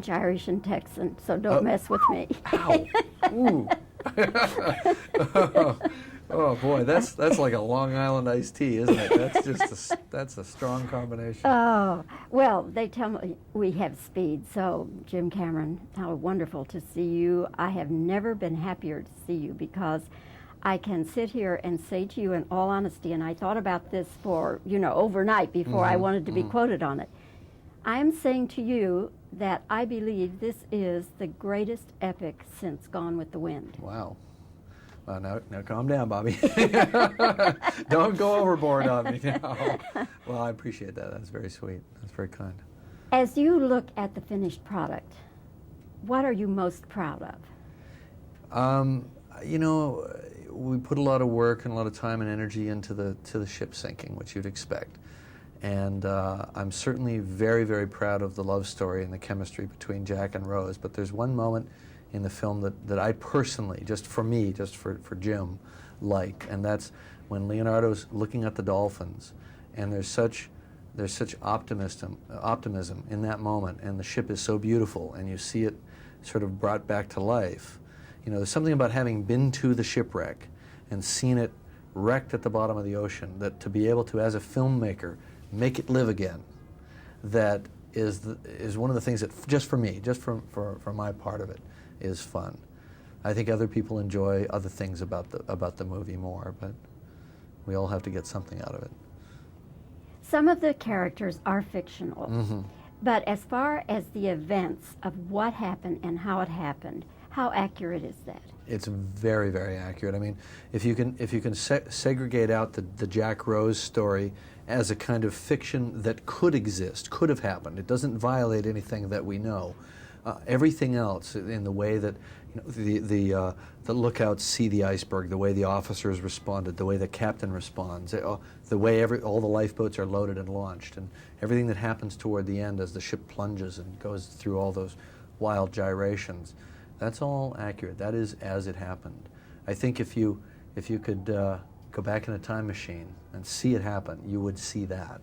French, Irish, and Texan, so don't mess with me. Ow! Ooh! Oh boy, that's like a Long Island iced tea, isn't it? That's a strong combination. Oh, well, they tell me we have speed, so Jim Cameron, how wonderful to see you. I have never been happier to see you because I can sit here and say to you in all honesty, and I thought about this for, overnight before I wanted to be quoted on it. I'm saying to you that I believe this is the greatest epic since Gone with the Wind. Wow. Now calm down, Bobbie. Don't go overboard on me now. Well, I appreciate that. That's very sweet. That's very kind. As you look at the finished product, what are you most proud of? We put a lot of work and a lot of time and energy into the ship sinking, which you'd expect. And I'm certainly very, very proud of the love story and the chemistry between Jack and Rose. But there's one moment in the film that I personally, just for Jim, like, and that's when Leonardo's looking at the dolphins, and there's such optimism in that moment, and the ship is so beautiful, and you see it sort of brought back to life. There's something about having been to the shipwreck and seen it wrecked at the bottom of the ocean, that to be able to, as a filmmaker, make it live again, that is one of the things that, just for me, just for my part of it, is fun. I think other people enjoy other things about the movie more, but we all have to get something out of it. Some of the characters are fictional, but as far as the events of what happened and how it happened, how accurate is that? It's very, very accurate. I mean, if you can segregate out the Jack Rose story as a kind of fiction that could exist, could have happened, it doesn't violate anything that we know. Everything else, in the way that the lookouts see the iceberg, the way the officers responded, the way the captain responds, the way all the lifeboats are loaded and launched, and everything that happens toward the end as the ship plunges and goes through all those wild gyrations, that's all accurate. That is as it happened. I think if you could go back in a time machine and see it happen, you would see that.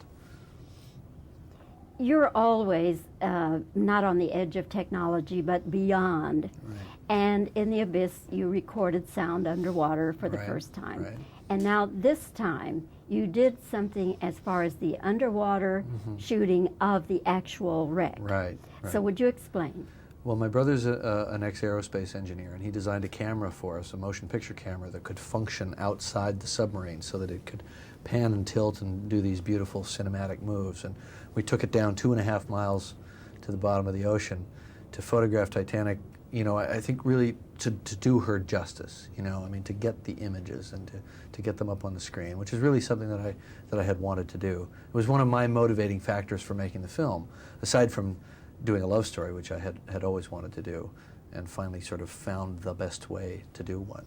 You're always not on the edge of technology, but beyond. Right. And in The Abyss, you recorded sound underwater for the first time. Right. And now this time, you did something as far as the underwater shooting of the actual wreck. Right. So would you explain? Well, my brother's an ex-aerospace engineer, and he designed a camera for us, a motion picture camera that could function outside the submarine so that it could pan and tilt and do these beautiful cinematic moves. And we took it down 2.5 miles to the bottom of the ocean to photograph Titanic, I think really to do her justice, to get the images and to get them up on the screen, which is really something that I had wanted to do. It was one of my motivating factors for making the film, aside from doing a love story, which I had always wanted to do, and finally sort of found the best way to do one.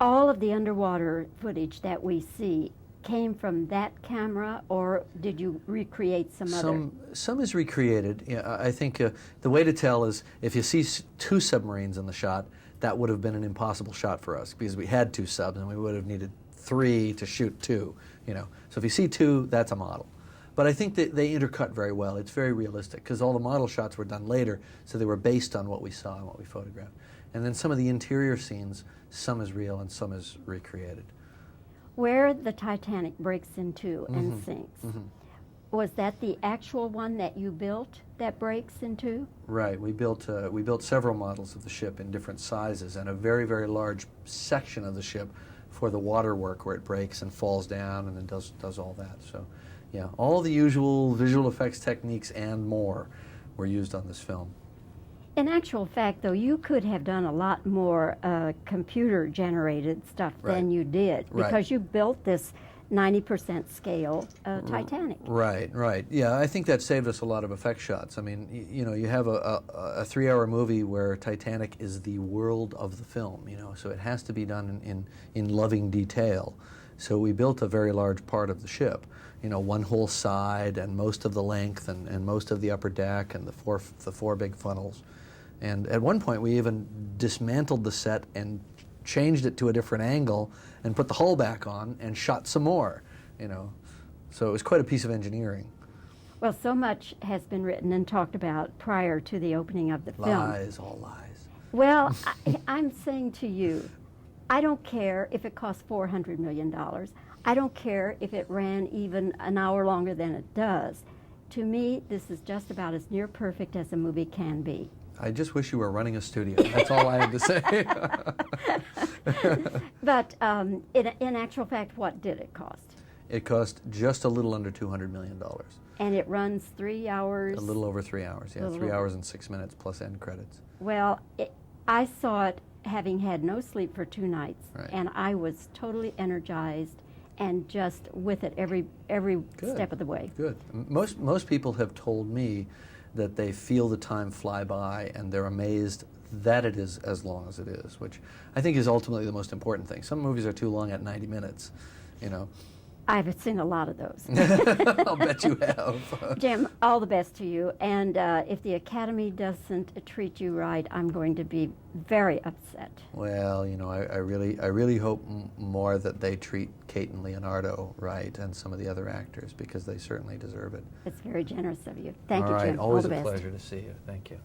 All of the underwater footage that we see came from that camera, or did you recreate some other? Some is recreated. Yeah, I think the way to tell is if you see two submarines in the shot, that would have been an impossible shot for us because we had 2 subs and we would have needed 3 to shoot 2. So if you see 2, that's a model. But I think that they intercut very well. It's very realistic because all the model shots were done later, so they were based on what we saw and what we photographed. And then some of the interior scenes, some is real and some is recreated. Where the Titanic breaks into and sinks, was that the actual one that you built that breaks into? Right. We built several models of the ship in different sizes and a very, very large section of the ship for the water work where it breaks and falls down and then does all that. So, yeah, all the usual visual effects techniques and more were used on this film. In actual fact, though, you could have done a lot more computer-generated stuff than you did because you built this 90% scale Titanic. Right. Yeah, I think that saved us a lot of effect shots. I mean, you have a 3-hour movie where Titanic is the world of the film, so it has to be done in loving detail. So we built a very large part of the ship, one whole side and most of the length and most of the upper deck and the four big funnels. And at one point we even dismantled the set and changed it to a different angle and put the hull back on and shot some more, So it was quite a piece of engineering. Well, so much has been written and talked about prior to the opening of the film. Lies, all lies. Well, I'm saying to you, I don't care if it costs $400 million. I don't care if it ran even an hour longer than it does. To me, this is just about as near perfect as a movie can be. I just wish you were running a studio. That's all I have to say. But in actual fact, what did it cost? It cost just a little under $200 million. And it runs 3 hours? A little over 3 hours, yeah. 3 hours and 6 minutes plus end credits. Well, I saw it having had no sleep for 2 nights, Right. and I was totally energized and just with it every Good. step of the way. Good. Most people have told me that they feel the time fly by and they're amazed that it is as long as it is, which I think is ultimately the most important thing. Some movies are too long at 90 minutes, you know. I've seen a lot of those. I'll bet you have. Jim, all the best to you. And if the Academy doesn't treat you right, I'm going to be very upset. Well, you know, I really hope more that they treat Kate and Leonardo right and some of the other actors, because they certainly deserve it. It's very generous of you. Thank All you, right, Jim. always all the a best. pleasure to see you. Thank you.